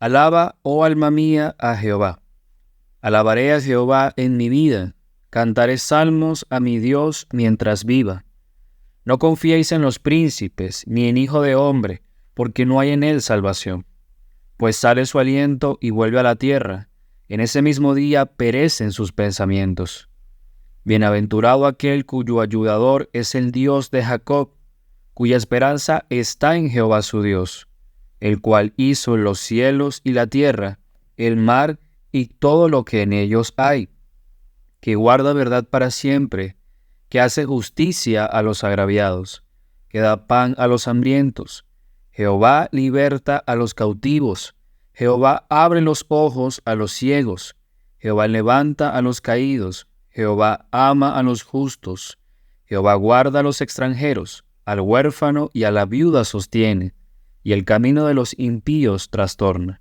Alaba, oh alma mía, a Jehová. Alabaré a Jehová en mi vida. Cantaré salmos a mi Dios mientras viva. No confiéis en los príncipes, ni en hijo de hombre, porque no hay en él salvación. Pues sale su aliento y vuelve a la tierra. En ese mismo día perecen sus pensamientos. Bienaventurado aquel cuyo ayudador es el Dios de Jacob, cuya esperanza está en Jehová su Dios, el cual hizo los cielos y la tierra, el mar y todo lo que en ellos hay, que guarda verdad para siempre, que hace justicia a los agraviados, que da pan a los hambrientos. Jehová liberta a los cautivos, Jehová abre los ojos a los ciegos, Jehová levanta a los caídos, Jehová ama a los justos, Jehová guarda a los extranjeros, al huérfano y a la viuda sostiene, y el camino de los impíos trastorna.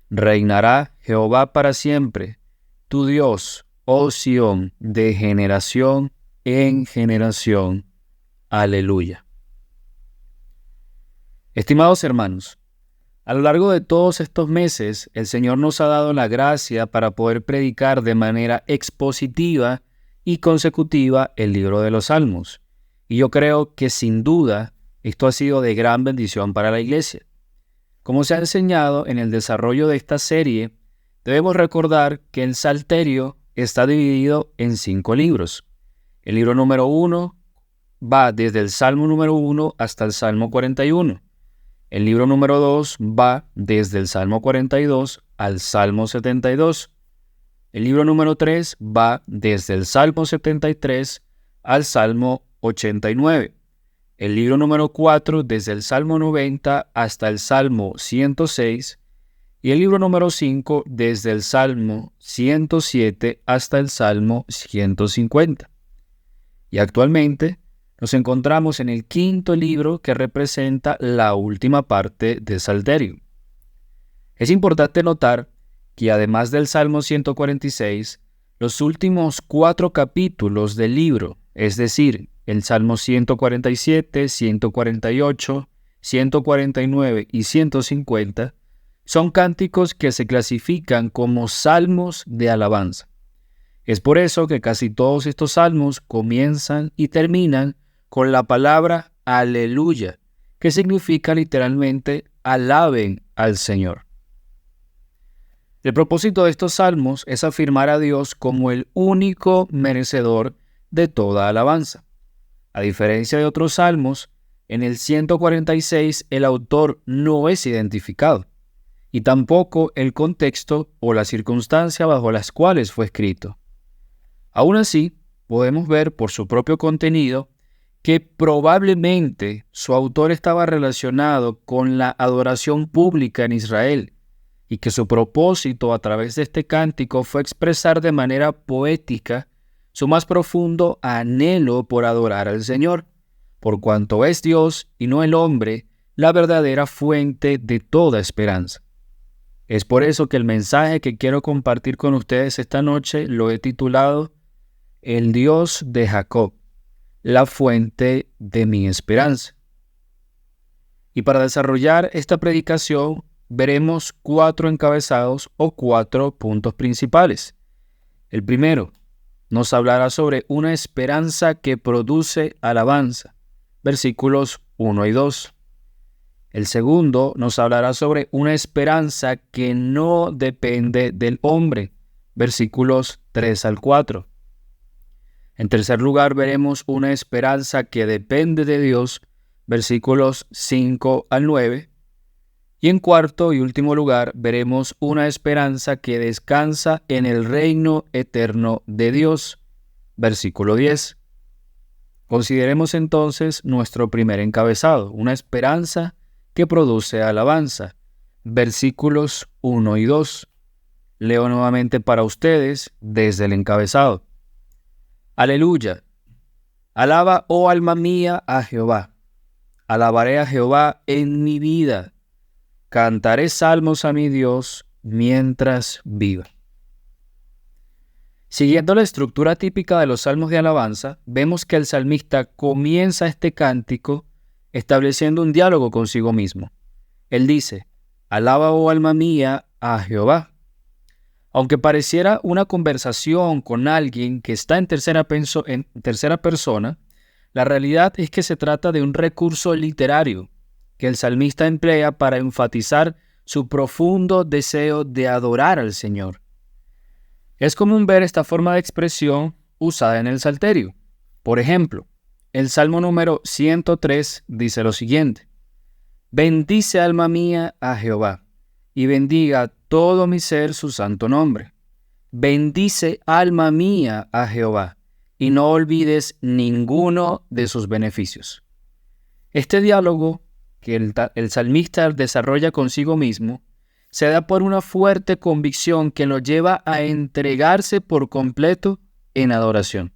Reinará Jehová para siempre, tu Dios, oh Sión, de generación en generación. Aleluya. Estimados hermanos, a lo largo de todos estos meses, el Señor nos ha dado la gracia para poder predicar de manera expositiva y consecutiva el libro de los Salmos. Y yo creo que sin duda esto ha sido de gran bendición para la Iglesia. Como se ha enseñado en el desarrollo de esta serie, debemos recordar que el Salterio está dividido en 5 libros. El libro número 1 va desde el Salmo número 1 hasta el Salmo 41. El libro número 2 va desde el Salmo 42 al Salmo 72. El libro número 3 va desde el Salmo 73 al Salmo 89. El libro número 4 desde el Salmo 90 hasta el Salmo 106. Y el libro número 5 desde el Salmo 107 hasta el Salmo 150. Y actualmente nos encontramos en el 5º libro que representa la última parte del Salterio. Es importante notar que además del Salmo 146, los últimos 4 capítulos del libro, es decir, el Salmo 147, 148, 149 y 150, son cánticos que se clasifican como salmos de alabanza. Es por eso que casi todos estos salmos comienzan y terminan con la palabra aleluya, que significa literalmente alaben al Señor. El propósito de estos salmos es afirmar a Dios como el único merecedor de toda alabanza. A diferencia de otros salmos, en el 146 el autor no es identificado, y tampoco el contexto o la circunstancia bajo las cuales fue escrito. Aún así, podemos ver por su propio contenido que probablemente su autor estaba relacionado con la adoración pública en Israel y que su propósito a través de este cántico fue expresar de manera poética su más profundo anhelo por adorar al Señor, por cuanto es Dios y no el hombre la verdadera fuente de toda esperanza. Es por eso que el mensaje que quiero compartir con ustedes esta noche lo he titulado El Dios de Jacob, la fuente de mi esperanza. Y para desarrollar esta predicación veremos 4 encabezados o 4 puntos principales. El primero nos hablará sobre una esperanza que produce alabanza, versículos 1 y 2. El segundo nos hablará sobre una esperanza que no depende del hombre, versículos 3 al 4. En tercer lugar, veremos una esperanza que depende de Dios, versículos 5 al 9. Y en cuarto y último lugar, veremos una esperanza que descansa en el reino eterno de Dios, versículo 10. Consideremos entonces nuestro primer encabezado, una esperanza que produce alabanza, versículos 1 y 2. Leo nuevamente para ustedes desde el encabezado. Aleluya. Alaba, oh alma mía, a Jehová. Alabaré a Jehová en mi vida. Cantaré salmos a mi Dios mientras viva. Siguiendo la estructura típica de los salmos de alabanza, vemos que el salmista comienza este cántico estableciendo un diálogo consigo mismo. Él dice, Alaba, oh alma mía, a Jehová. Aunque pareciera una conversación con alguien que está en tercera persona, la realidad es que se trata de un recurso literario que el salmista emplea para enfatizar su profundo deseo de adorar al Señor. Es común ver esta forma de expresión usada en el Salterio. Por ejemplo, el Salmo número 103 dice lo siguiente: bendice alma mía a Jehová, y bendiga todo mi ser su santo nombre. Bendice alma mía a Jehová, y no olvides ninguno de sus beneficios. Este diálogo que el salmista desarrolla consigo mismo se da por una fuerte convicción que lo lleva a entregarse por completo en adoración.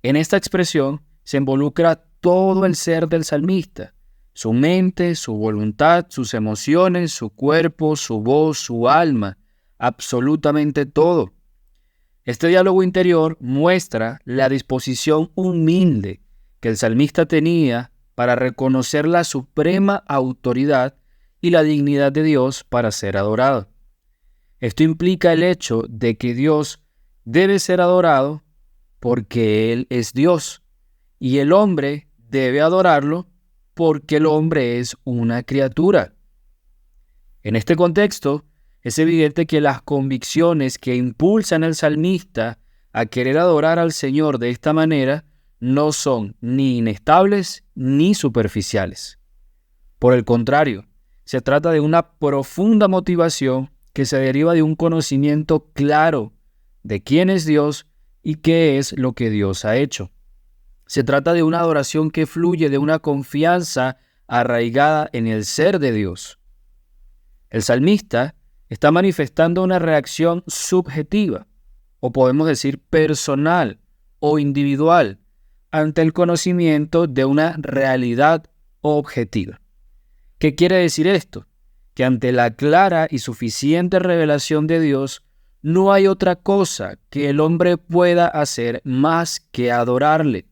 En esta expresión se involucra todo el ser del salmista: su mente, su voluntad, sus emociones, su cuerpo, su voz, su alma, absolutamente todo. Este diálogo interior muestra la disposición humilde que el salmista tenía para reconocer la suprema autoridad y la dignidad de Dios para ser adorado. Esto implica el hecho de que Dios debe ser adorado porque Él es Dios, y el hombre debe adorarlo porque el hombre es una criatura. En este contexto, es evidente que las convicciones que impulsan al salmista a querer adorar al Señor de esta manera no son ni inestables ni superficiales. Por el contrario, se trata de una profunda motivación que se deriva de un conocimiento claro de quién es Dios y qué es lo que Dios ha hecho. Se trata de una adoración que fluye de una confianza arraigada en el ser de Dios. El salmista está manifestando una reacción subjetiva, o podemos decir personal o individual, ante el conocimiento de una realidad objetiva. ¿Qué quiere decir esto? Que ante la clara y suficiente revelación de Dios, no hay otra cosa que el hombre pueda hacer más que adorarle.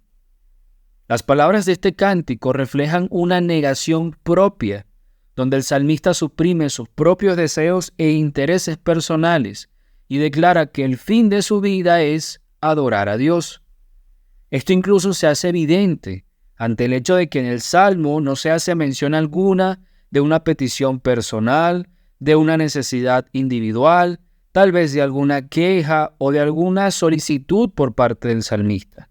Las palabras de este cántico reflejan una negación propia, donde el salmista suprime sus propios deseos e intereses personales y declara que el fin de su vida es adorar a Dios. Esto incluso se hace evidente ante el hecho de que en el Salmo no se hace mención alguna de una petición personal, de una necesidad individual, tal vez de alguna queja o de alguna solicitud por parte del salmista.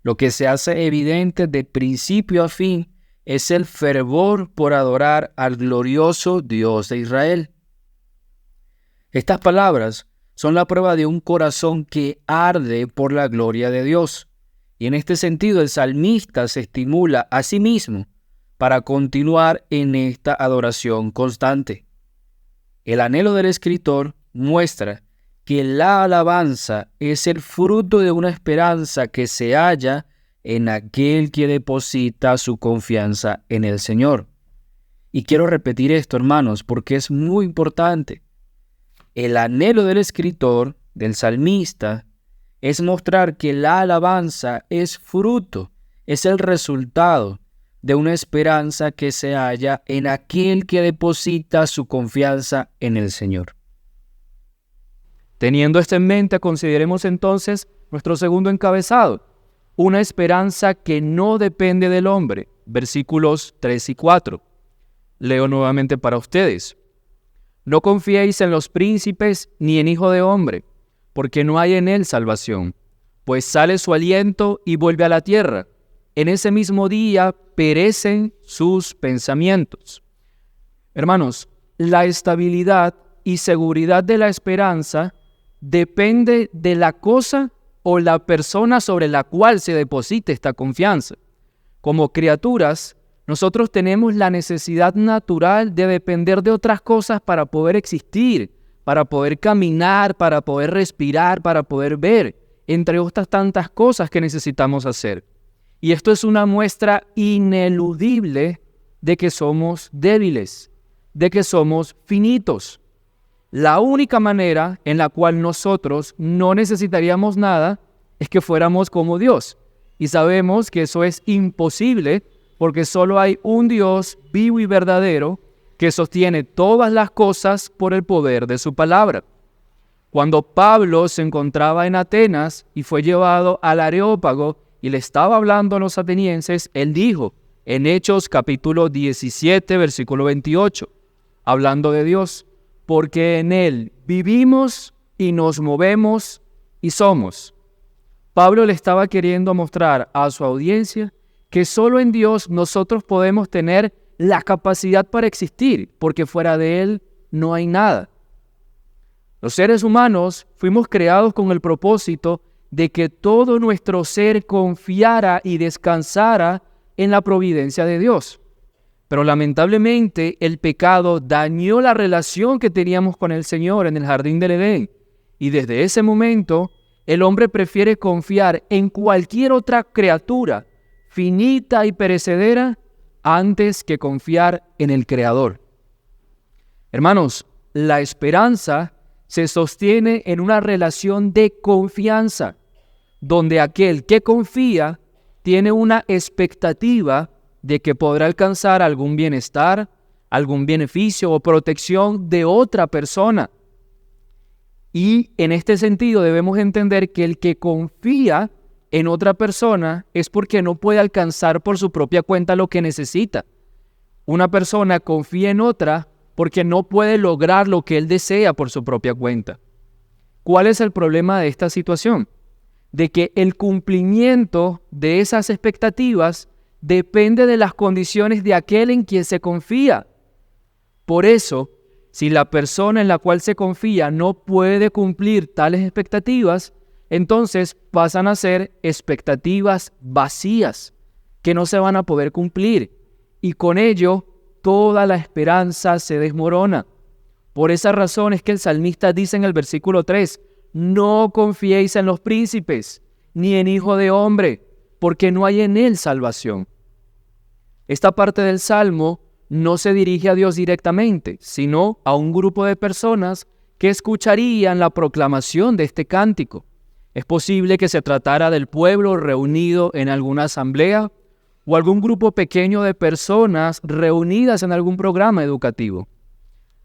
Lo que se hace evidente de principio a fin es el fervor por adorar al glorioso Dios de Israel. Estas palabras son la prueba de un corazón que arde por la gloria de Dios. Y en este sentido el salmista se estimula a sí mismo para continuar en esta adoración constante. El anhelo del escritor muestra que la alabanza es el fruto de una esperanza que se halla en aquel que deposita su confianza en el Señor. Y quiero repetir esto, hermanos, porque es muy importante. El anhelo del escritor, del salmista, es mostrar que la alabanza es fruto, es el resultado de una esperanza que se halla en aquel que deposita su confianza en el Señor. Teniendo esto en mente, consideremos entonces nuestro segundo encabezado, una esperanza que no depende del hombre, versículos 3 y 4. Leo nuevamente para ustedes. No confiéis en los príncipes ni en hijo de hombre, porque no hay en él salvación, pues sale su aliento y vuelve a la tierra. En ese mismo día perecen sus pensamientos. Hermanos, la estabilidad y seguridad de la esperanza depende de la cosa o la persona sobre la cual se deposite esta confianza. Como criaturas, nosotros tenemos la necesidad natural de depender de otras cosas para poder existir, para poder caminar, para poder respirar, para poder ver, entre otras tantas cosas que necesitamos hacer. Y esto es una muestra ineludible de que somos débiles, de que somos finitos. La única manera en la cual nosotros no necesitaríamos nada es que fuéramos como Dios. Y sabemos que eso es imposible porque solo hay un Dios vivo y verdadero que sostiene todas las cosas por el poder de su palabra. Cuando Pablo se encontraba en Atenas y fue llevado al Areópago y le estaba hablando a los atenienses, él dijo en Hechos capítulo 17, versículo 28, hablando de Dios, porque en Él vivimos y nos movemos y somos. Pablo le estaba queriendo mostrar a su audiencia que solo en Dios nosotros podemos tener la capacidad para existir, porque fuera de Él no hay nada. Los seres humanos fuimos creados con el propósito de que todo nuestro ser confiara y descansara en la providencia de Dios. Pero lamentablemente el pecado dañó la relación que teníamos con el Señor en el jardín del Edén. Y desde ese momento el hombre prefiere confiar en cualquier otra criatura finita y perecedera antes que confiar en el Creador. Hermanos, la esperanza se sostiene en una relación de confianza, donde aquel que confía tiene una expectativa de que podrá alcanzar algún bienestar, algún beneficio o protección de otra persona. Y en este sentido debemos entender que el que confía en otra persona es porque no puede alcanzar por su propia cuenta lo que necesita. Una persona confía en otra porque no puede lograr lo que él desea por su propia cuenta. ¿Cuál es el problema de esta situación? De que el cumplimiento de esas expectativas depende de las condiciones de aquel en quien se confía. Por eso, si la persona en la cual se confía no puede cumplir tales expectativas, entonces pasan a ser expectativas vacías, que no se van a poder cumplir, y con ello toda la esperanza se desmorona. Por esa razón es que el salmista dice en el versículo 3, no confiéis en los príncipes, ni en hijo de hombre, porque no hay en él salvación. Esta parte del Salmo no se dirige a Dios directamente, sino a un grupo de personas que escucharían la proclamación de este cántico. Es posible que se tratara del pueblo reunido en alguna asamblea o algún grupo pequeño de personas reunidas en algún programa educativo.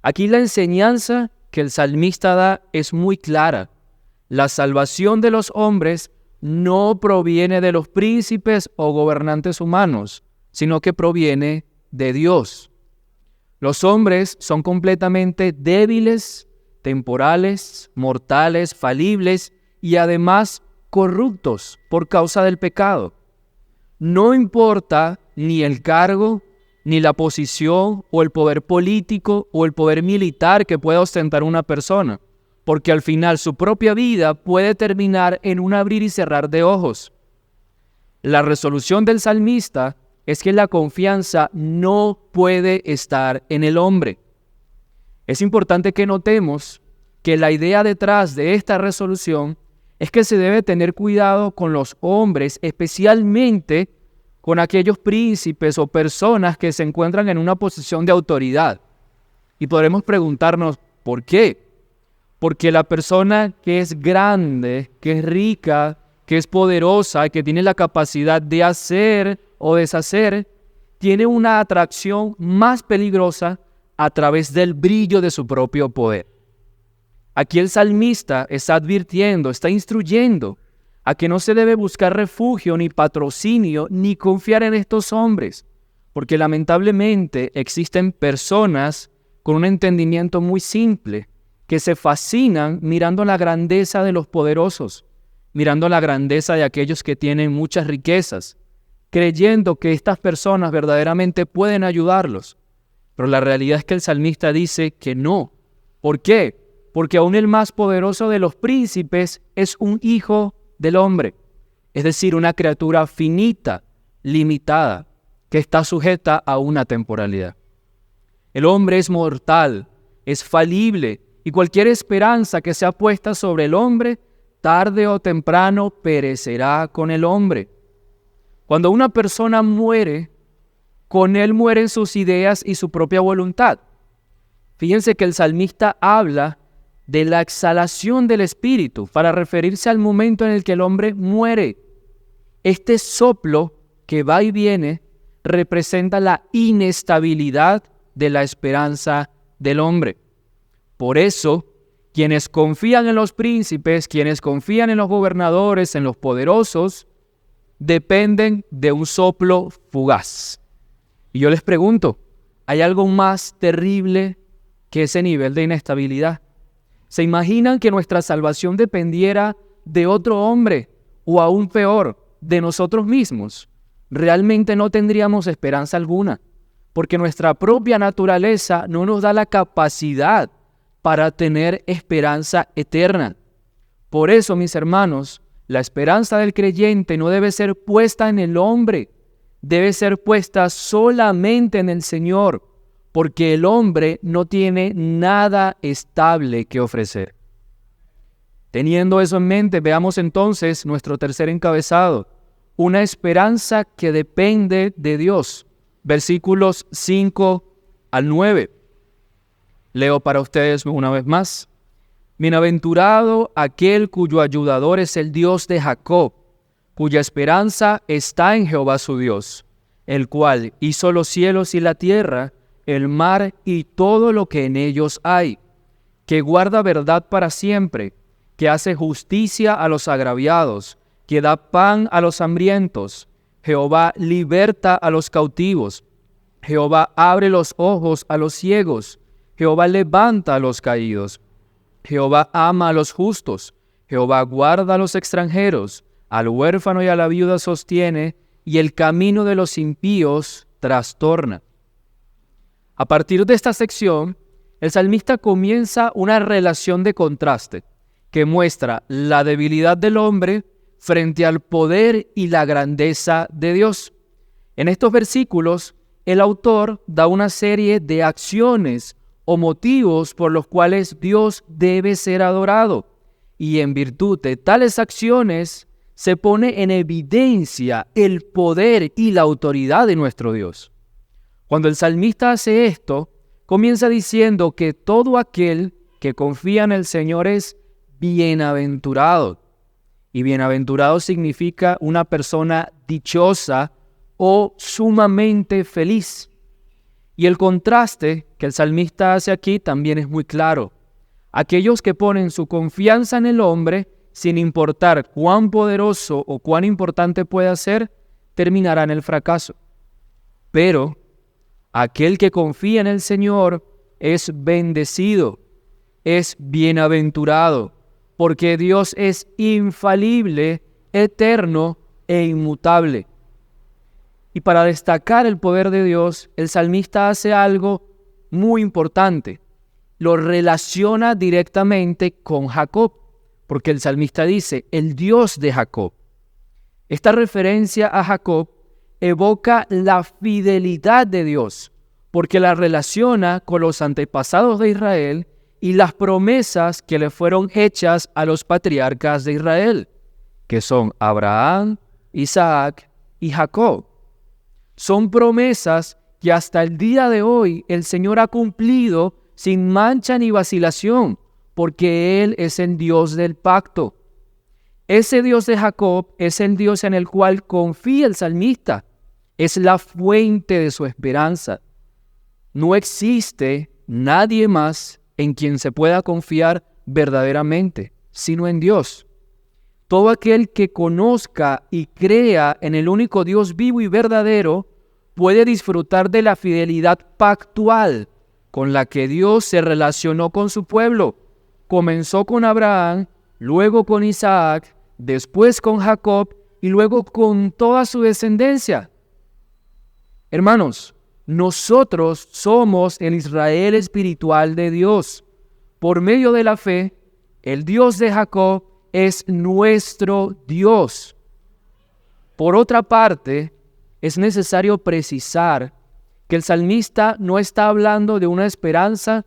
Aquí la enseñanza que el salmista da es muy clara. La salvación de los hombres no proviene de los príncipes o gobernantes humanos, sino que proviene de Dios. Los hombres son completamente débiles, temporales, mortales, falibles y además corruptos por causa del pecado. No importa ni el cargo, ni la posición o el poder político o el poder militar que pueda ostentar una persona, porque al final su propia vida puede terminar en un abrir y cerrar de ojos. La resolución del salmista es que la confianza no puede estar en el hombre. Es importante que notemos que la idea detrás de esta resolución es que se debe tener cuidado con los hombres, especialmente con aquellos príncipes o personas que se encuentran en una posición de autoridad. Y podremos preguntarnos, ¿por qué? Porque la persona que es grande, que es rica, que es poderosa, que tiene la capacidad de hacer o deshacer, tiene una atracción más peligrosa a través del brillo de su propio poder. Aquí el salmista está advirtiendo, está instruyendo a que no se debe buscar refugio ni patrocinio ni confiar en estos hombres, porque lamentablemente existen personas con un entendimiento muy simple que se fascinan mirando la grandeza de los poderosos, mirando la grandeza de aquellos que tienen muchas riquezas, creyendo que estas personas verdaderamente pueden ayudarlos. Pero la realidad es que el salmista dice que no. ¿Por qué? Porque aún el más poderoso de los príncipes es un hijo del hombre, es decir, una criatura finita, limitada, que está sujeta a una temporalidad. El hombre es mortal, es falible, y cualquier esperanza que sea puesta sobre el hombre, tarde o temprano perecerá con el hombre. Cuando una persona muere, con él mueren sus ideas y su propia voluntad. Fíjense que el salmista habla de la exhalación del espíritu para referirse al momento en el que el hombre muere. Este soplo que va y viene representa la inestabilidad de la esperanza del hombre. Por eso, quienes confían en los príncipes, quienes confían en los gobernadores, en los poderosos, dependen de un soplo fugaz. Y yo les pregunto, ¿hay algo más terrible que ese nivel de inestabilidad? ¿Se imaginan que nuestra salvación dependiera de otro hombre o aún peor, de nosotros mismos? Realmente no tendríamos esperanza alguna, porque nuestra propia naturaleza no nos da la capacidad para tener esperanza eterna. Por eso, mis hermanos, la esperanza del creyente no debe ser puesta en el hombre, debe ser puesta solamente en el Señor, porque el hombre no tiene nada estable que ofrecer. Teniendo eso en mente, veamos entonces nuestro tercer encabezado, una esperanza que depende de Dios. Versículos 5 al 9. Leo para ustedes una vez más. Bienaventurado aquel cuyo ayudador es el Dios de Jacob, cuya esperanza está en Jehová su Dios, el cual hizo los cielos y la tierra, el mar y todo lo que en ellos hay, que guarda verdad para siempre, que hace justicia a los agraviados, que da pan a los hambrientos. Jehová liberta a los cautivos. Jehová abre los ojos a los ciegos. Jehová levanta a los caídos. Jehová ama a los justos. Jehová guarda a los extranjeros. Al huérfano y a la viuda sostiene, y el camino de los impíos trastorna. A partir de esta sección, el salmista comienza una relación de contraste que muestra la debilidad del hombre frente al poder y la grandeza de Dios. En estos versículos, el autor da una serie de acciones o motivos por los cuales Dios debe ser adorado, y en virtud de tales acciones se pone en evidencia el poder y la autoridad de nuestro Dios. Cuando el salmista hace esto, comienza diciendo que todo aquel que confía en el Señor es bienaventurado. Y bienaventurado significa una persona dichosa o sumamente feliz. Y el contraste que el salmista hace aquí también es muy claro. Aquellos que ponen su confianza en el hombre, sin importar cuán poderoso o cuán importante pueda ser, terminará en el fracaso. Pero aquel que confía en el Señor es bendecido, es bienaventurado, porque Dios es infalible, eterno e inmutable. Y para destacar el poder de Dios, el salmista hace algo muy importante. Lo relaciona directamente con Jacob, porque el salmista dice, el Dios de Jacob. Esta referencia a Jacob evoca la fidelidad de Dios, porque la relaciona con los antepasados de Israel y las promesas que le fueron hechas a los patriarcas de Israel, que son Abraham, Isaac y Jacob. Son promesas que hasta el día de hoy el Señor ha cumplido sin mancha ni vacilación, porque Él es el Dios del pacto. Ese Dios de Jacob es el Dios en el cual confía el salmista. Es la fuente de su esperanza. No existe nadie más en quien se pueda confiar verdaderamente, sino en Dios. Todo aquel que conozca y crea en el único Dios vivo y verdadero puede disfrutar de la fidelidad pactual con la que Dios se relacionó con su pueblo. Comenzó con Abraham, luego con Isaac, después con Jacob y luego con toda su descendencia. Hermanos, nosotros somos el Israel espiritual de Dios. Por medio de la fe, el Dios de Jacob es nuestro Dios. Por otra parte, es necesario precisar que el salmista no está hablando de una esperanza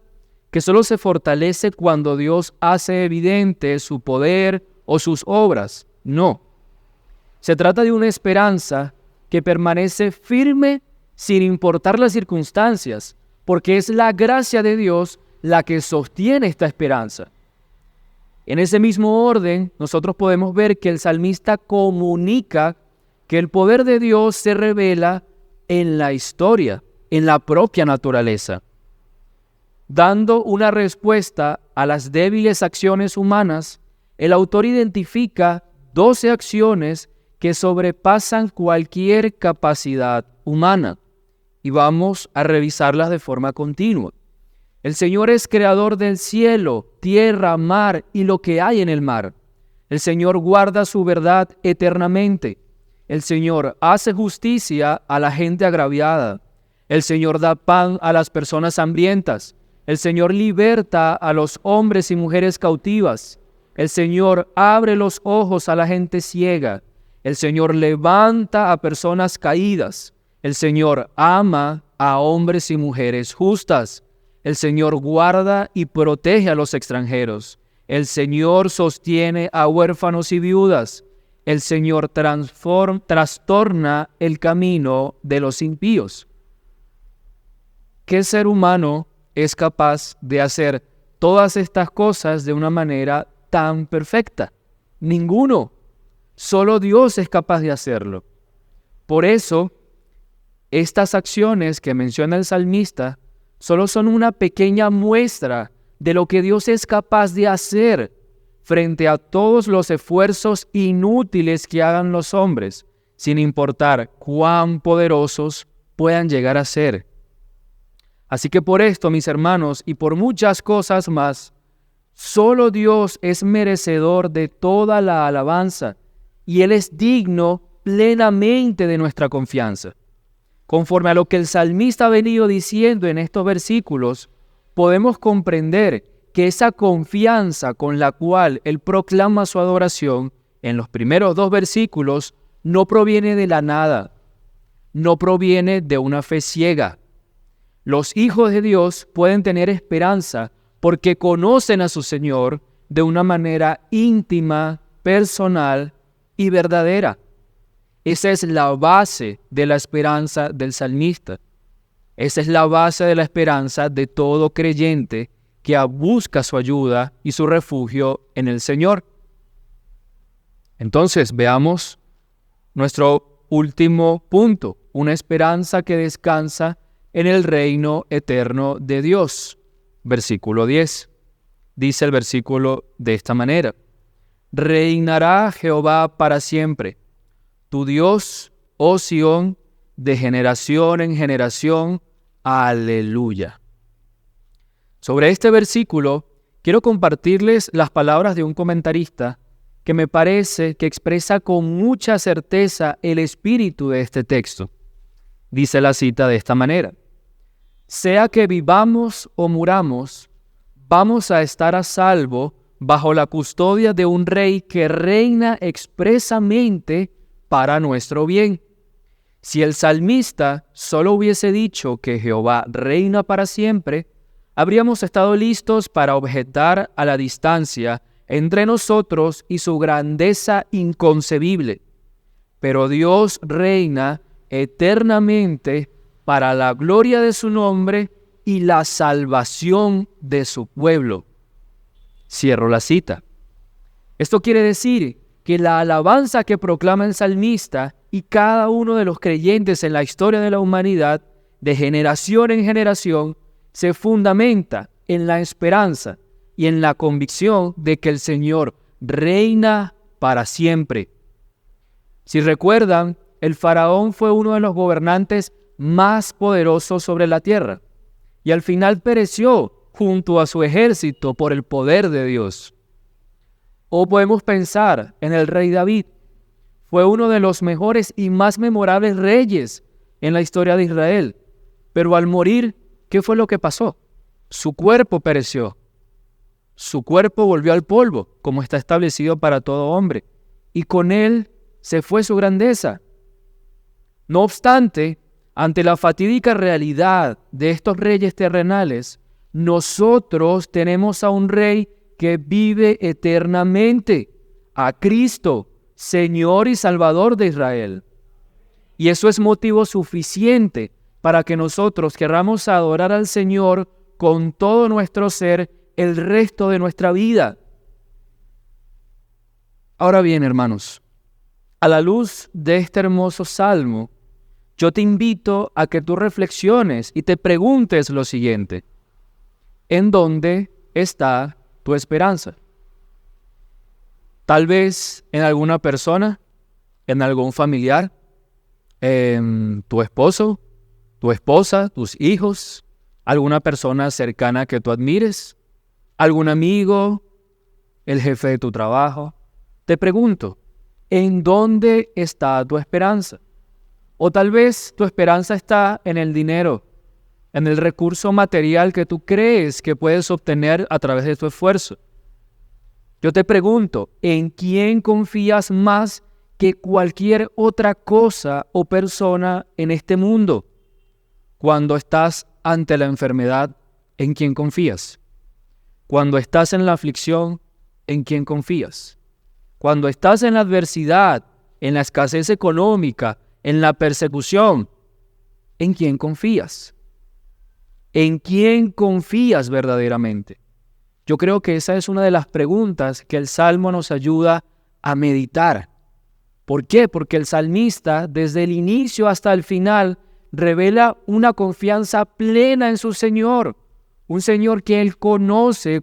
que solo se fortalece cuando Dios hace evidente su poder o sus obras. No. Se trata de una esperanza que permanece firme sin importar las circunstancias, porque es la gracia de Dios la que sostiene esta esperanza. En ese mismo orden, nosotros podemos ver que el salmista comunica que el poder de Dios se revela en la historia. en la propia naturaleza. Dando una respuesta a las débiles acciones humanas, el autor identifica 12 acciones que sobrepasan cualquier capacidad humana. Y vamos a revisarlas de forma continua. El Señor es creador del cielo, tierra, mar y lo que hay en el mar. El Señor guarda su verdad eternamente. El Señor hace justicia a la gente agraviada. El Señor da pan a las personas hambrientas. El Señor liberta a los hombres y mujeres cautivas. El Señor abre los ojos a la gente ciega. El Señor levanta a personas caídas. El Señor ama a hombres y mujeres justas. El Señor guarda y protege a los extranjeros. El Señor sostiene a huérfanos y viudas. El Señor trastorna el camino de los impíos. ¿Qué ser humano es capaz de hacer todas estas cosas de una manera tan perfecta? Ninguno. Solo Dios es capaz de hacerlo. Por eso, estas acciones que menciona el salmista solo son una pequeña muestra de lo que Dios es capaz de hacer frente a todos los esfuerzos inútiles que hagan los hombres, sin importar cuán poderosos puedan llegar a ser. Así que por esto, mis hermanos, y por muchas cosas más, solo Dios es merecedor de toda la alabanza y Él es digno plenamente de nuestra confianza. Conforme a lo que el salmista ha venido diciendo en estos versículos, podemos comprender que esa confianza con la cual él proclama su adoración en los primeros 2 versículos no proviene de la nada, no proviene de una fe ciega. Los hijos de Dios pueden tener esperanza porque conocen a su Señor de una manera íntima, personal y verdadera. Esa es la base de la esperanza del salmista. Esa es la base de la esperanza de todo creyente que busca su ayuda y su refugio en el Señor. Entonces, veamos nuestro último punto, una esperanza que descansa en el reino eterno de Dios. Versículo 10. Dice el versículo de esta manera: Reinará Jehová para siempre, tu Dios, oh Sión, de generación en generación. Aleluya. Sobre este versículo, quiero compartirles las palabras de un comentarista que me parece que expresa con mucha certeza el espíritu de este texto. Dice la cita de esta manera: sea que vivamos o muramos, vamos a estar a salvo bajo la custodia de un rey que reina expresamente para nuestro bien. Si el salmista solo hubiese dicho que Jehová reina para siempre, habríamos estado listos para objetar a la distancia entre nosotros y su grandeza inconcebible. Pero Dios reina eternamente para la gloria de su nombre y la salvación de su pueblo. Cierro la cita. Esto quiere decir que la alabanza que proclama el salmista y cada uno de los creyentes en la historia de la humanidad, de generación en generación, se fundamenta en la esperanza y en la convicción de que el Señor reina para siempre. Si recuerdan, el faraón fue uno de los gobernantes más poderosos sobre la tierra y al final pereció junto a su ejército por el poder de Dios. O podemos pensar en el rey David. Fue uno de los mejores y más memorables reyes en la historia de Israel. Pero al morir, ¿qué fue lo que pasó? Su cuerpo pereció. Su cuerpo volvió al polvo, como está establecido para todo hombre. Y con él se fue su grandeza. No obstante, ante la fatídica realidad de estos reyes terrenales, nosotros tenemos a un rey que vive eternamente, a Cristo, Señor y Salvador de Israel. Y eso es motivo suficiente para que nosotros querramos adorar al Señor con todo nuestro ser el resto de nuestra vida. Ahora bien, hermanos, a la luz de este hermoso salmo, yo te invito a que tú reflexiones y te preguntes lo siguiente: ¿en dónde está tu esperanza? Tal vez en alguna persona, en algún familiar, en tu esposo, tu esposa, tus hijos, alguna persona cercana que tú admires, algún amigo, el jefe de tu trabajo. Te pregunto, ¿en dónde está tu esperanza? O tal vez tu esperanza está en el dinero, en el recurso material que tú crees que puedes obtener a través de tu esfuerzo. Yo te pregunto, ¿en quién confías más que cualquier otra cosa o persona en este mundo? Cuando estás ante la enfermedad, ¿en quién confías? Cuando estás en la aflicción, ¿en quién confías? Cuando estás en la adversidad, en la escasez económica, en la persecución, ¿en quién confías? ¿En quién confías verdaderamente? Yo creo que esa es una de las preguntas que el Salmo nos ayuda a meditar. ¿Por qué? Porque el salmista, desde el inicio hasta el final, revela una confianza plena en su Señor. Un Señor que Él conoce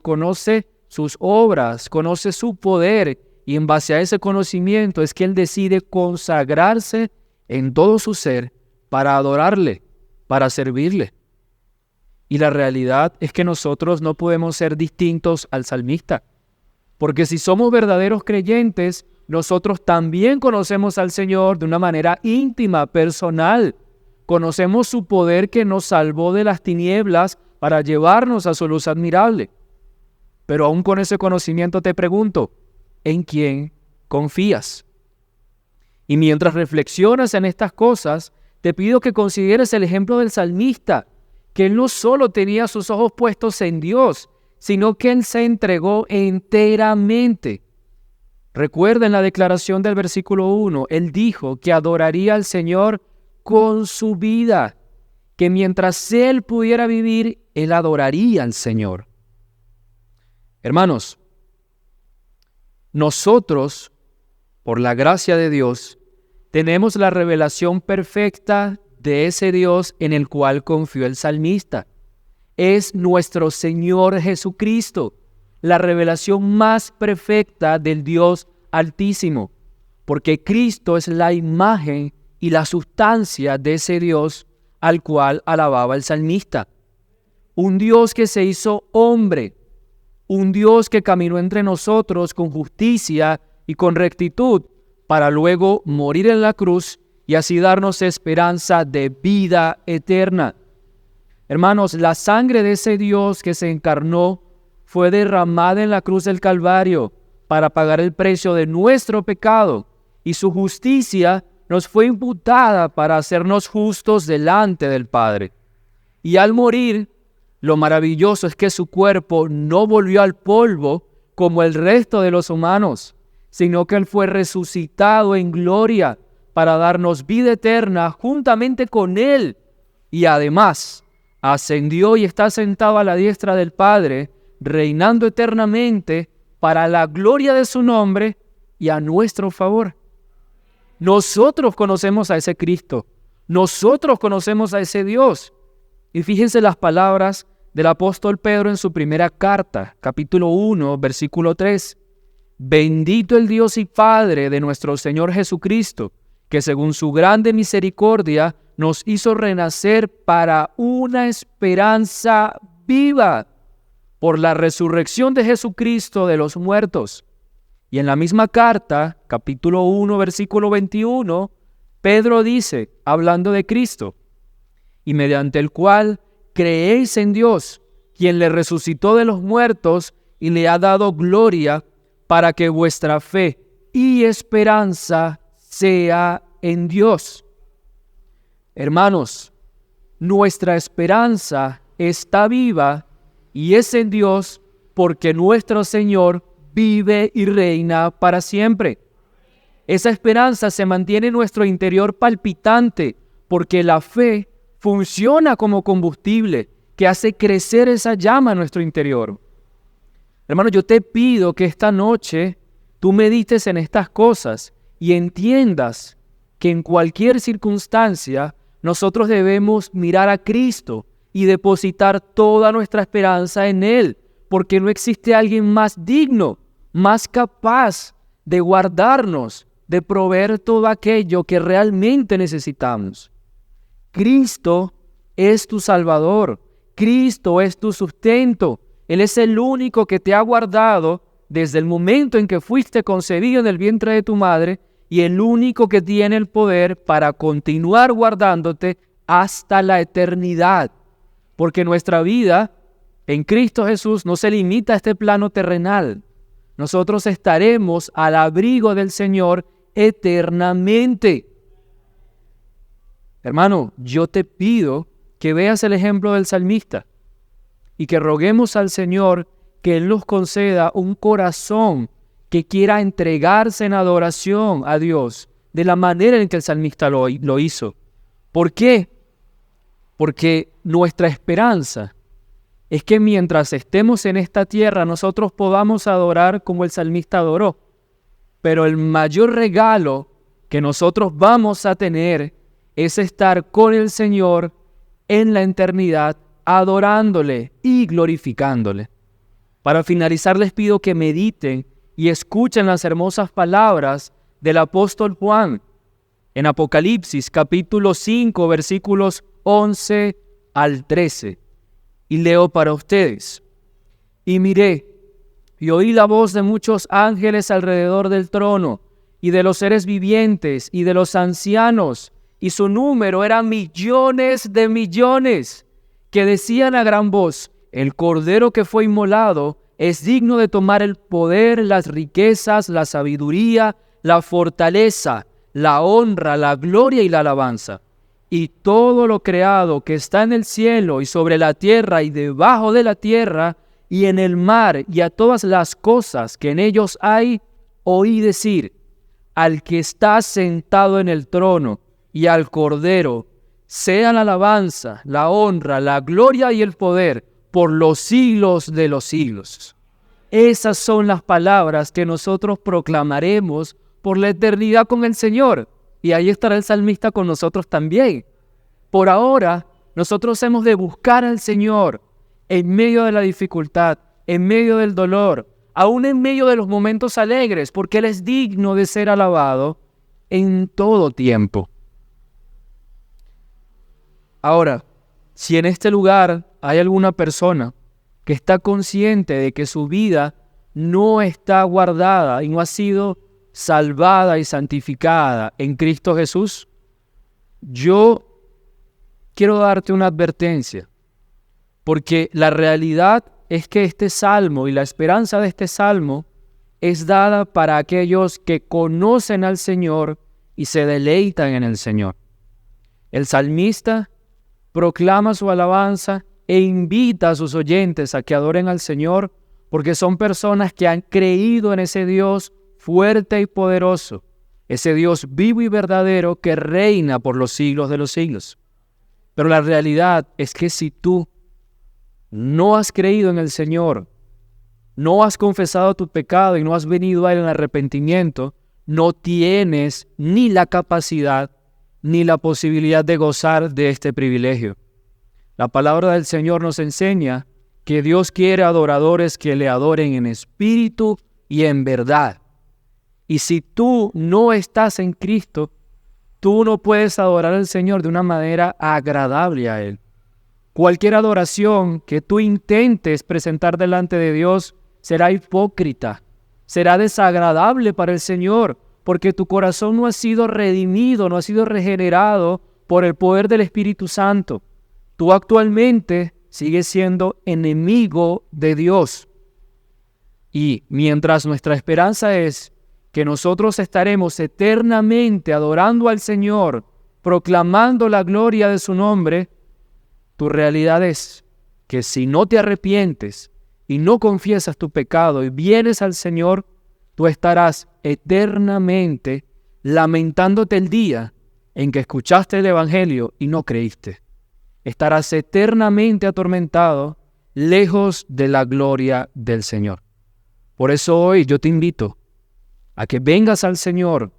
sus obras, conoce su poder, y en base a ese conocimiento es que Él decide consagrarse en todo su ser para adorarle, para servirle. Y la realidad es que nosotros no podemos ser distintos al salmista, porque si somos verdaderos creyentes, nosotros también conocemos al Señor de una manera íntima, personal. Conocemos su poder que nos salvó de las tinieblas para llevarnos a su luz admirable. Pero aún con ese conocimiento te pregunto, ¿en quién confías? Y mientras reflexionas en estas cosas, te pido que consideres el ejemplo del salmista, que él no solo tenía sus ojos puestos en Dios, sino que él se entregó enteramente. Recuerden la declaración del versículo 1, él dijo que adoraría al Señor con su vida, que mientras él pudiera vivir, él adoraría al Señor. Hermanos, nosotros, por la gracia de Dios, tenemos la revelación perfecta de ese Dios en el cual confió el salmista. Es nuestro Señor Jesucristo, la revelación más perfecta del Dios Altísimo, porque Cristo es la imagen y la sustancia de ese Dios al cual alababa el salmista. Un Dios que se hizo hombre, un Dios que caminó entre nosotros con justicia y con rectitud, para luego morir en la cruz y así darnos esperanza de vida eterna. Hermanos, la sangre de ese Dios que se encarnó fue derramada en la cruz del Calvario para pagar el precio de nuestro pecado, y su justicia nos fue imputada para hacernos justos delante del Padre. Y al morir, lo maravilloso es que su cuerpo no volvió al polvo como el resto de los humanos, sino que Él fue resucitado en gloria para darnos vida eterna juntamente con Él. Y además, ascendió y está sentado a la diestra del Padre, reinando eternamente para la gloria de su nombre y a nuestro favor. Nosotros conocemos a ese Cristo, nosotros conocemos a ese Dios. Y fíjense las palabras del apóstol Pedro en su primera carta, capítulo 1, versículo 3. Bendito el Dios y Padre de nuestro Señor Jesucristo, que según su grande misericordia nos hizo renacer para una esperanza viva por la resurrección de Jesucristo de los muertos. Y en la misma carta, capítulo 1, versículo 21, Pedro dice, hablando de Cristo, y mediante el cual creéis en Dios, quien le resucitó de los muertos y le ha dado gloria, para que vuestra fe y esperanza sea en Dios. Hermanos, nuestra esperanza está viva y es en Dios, porque nuestro Señor vive y reina para siempre. Esa esperanza se mantiene en nuestro interior palpitante, porque la fe funciona como combustible que hace crecer esa llama en nuestro interior. Hermano, yo te pido que esta noche tú medites en estas cosas y entiendas que en cualquier circunstancia nosotros debemos mirar a Cristo y depositar toda nuestra esperanza en Él, porque no existe alguien más digno, más capaz de guardarnos, de proveer todo aquello que realmente necesitamos. Cristo es tu Salvador, Cristo es tu sustento. Él es el único que te ha guardado desde el momento en que fuiste concebido en el vientre de tu madre y el único que tiene el poder para continuar guardándote hasta la eternidad. Porque nuestra vida en Cristo Jesús no se limita a este plano terrenal. Nosotros estaremos al abrigo del Señor eternamente. Hermano, yo te pido que veas el ejemplo del salmista y que roguemos al Señor que Él nos conceda un corazón que quiera entregarse en adoración a Dios de la manera en que el salmista lo hizo. ¿Por qué? Porque nuestra esperanza es que mientras estemos en esta tierra nosotros podamos adorar como el salmista adoró. Pero el mayor regalo que nosotros vamos a tener es estar con el Señor en la eternidad, adorándole y glorificándole. Para finalizar les pido que mediten y escuchen las hermosas palabras del apóstol Juan en Apocalipsis capítulo 5 versículos 11 al 13. Y leo para ustedes. Y miré, y oí la voz de muchos ángeles alrededor del trono, y de los seres vivientes, y de los ancianos, y su número era millones de millones, que decían a gran voz: el Cordero que fue inmolado es digno de tomar el poder, las riquezas, la sabiduría, la fortaleza, la honra, la gloria y la alabanza. Y todo lo creado que está en el cielo y sobre la tierra y debajo de la tierra y en el mar y a todas las cosas que en ellos hay, oí decir: al que está sentado en el trono y al Cordero, sea la alabanza, la honra, la gloria y el poder por los siglos de los siglos. Esas son las palabras que nosotros proclamaremos por la eternidad con el Señor. Y ahí estará el salmista con nosotros también. Por ahora, nosotros hemos de buscar al Señor en medio de la dificultad, en medio del dolor, aún en medio de los momentos alegres, porque Él es digno de ser alabado en todo tiempo. Ahora, si en este lugar hay alguna persona que está consciente de que su vida no está guardada y no ha sido salvada y santificada en Cristo Jesús, yo quiero darte una advertencia, porque la realidad es que este salmo y la esperanza de este salmo es dada para aquellos que conocen al Señor y se deleitan en el Señor. El salmista proclama su alabanza e invita a sus oyentes a que adoren al Señor, porque son personas que han creído en ese Dios fuerte y poderoso, ese Dios vivo y verdadero que reina por los siglos de los siglos. Pero la realidad es que si tú no has creído en el Señor, no has confesado tu pecado y no has venido a Él en arrepentimiento, no tienes ni la capacidad ni la posibilidad de gozar de este privilegio. La palabra del Señor nos enseña que Dios quiere adoradores que le adoren en espíritu y en verdad. Y si tú no estás en Cristo, tú no puedes adorar al Señor de una manera agradable a Él. Cualquier adoración que tú intentes presentar delante de Dios será hipócrita, será desagradable para el Señor, porque tu corazón no ha sido redimido, no ha sido regenerado por el poder del Espíritu Santo. Tú actualmente sigues siendo enemigo de Dios. Y mientras nuestra esperanza es que nosotros estaremos eternamente adorando al Señor, proclamando la gloria de su nombre, tu realidad es que si no te arrepientes y no confiesas tu pecado y vienes al Señor, tú estarás eternamente lamentándote el día en que escuchaste el Evangelio y no creíste. Estarás eternamente atormentado, lejos de la gloria del Señor. Por eso hoy yo te invito a que vengas al Señor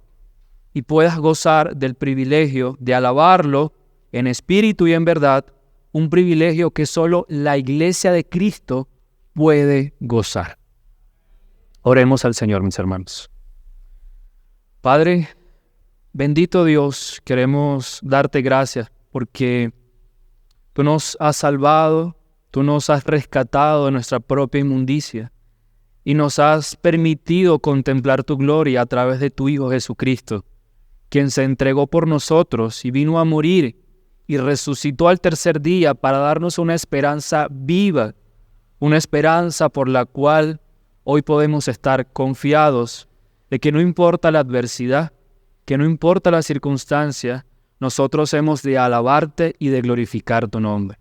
y puedas gozar del privilegio de alabarlo en espíritu y en verdad, un privilegio que solo la iglesia de Cristo puede gozar. Oremos al Señor, mis hermanos. Padre, bendito Dios, queremos darte gracias porque tú nos has salvado, tú nos has rescatado de nuestra propia inmundicia y nos has permitido contemplar tu gloria a través de tu Hijo Jesucristo, quien se entregó por nosotros y vino a morir y resucitó al tercer día para darnos una esperanza viva, una esperanza por la cual hoy podemos estar confiados de que no importa la adversidad, que no importa la circunstancia, nosotros hemos de alabarte y de glorificar tu nombre.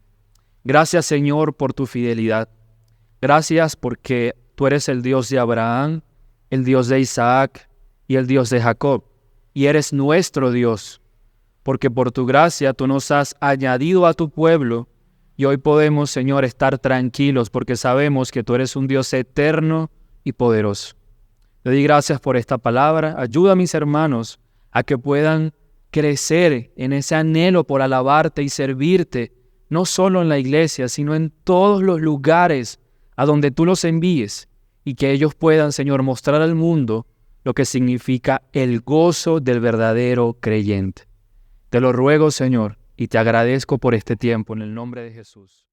Gracias, Señor, por tu fidelidad. Gracias porque tú eres el Dios de Abraham, el Dios de Isaac y el Dios de Jacob, y eres nuestro Dios, porque por tu gracia tú nos has añadido a tu pueblo, y hoy podemos, Señor, estar tranquilos porque sabemos que tú eres un Dios eterno y poderoso. Te doy gracias por esta palabra. Ayuda a mis hermanos a que puedan crecer en ese anhelo por alabarte y servirte, no solo en la iglesia, sino en todos los lugares a donde tú los envíes, y que ellos puedan, Señor, mostrar al mundo lo que significa el gozo del verdadero creyente. Te lo ruego, Señor, y te agradezco por este tiempo en el nombre de Jesús.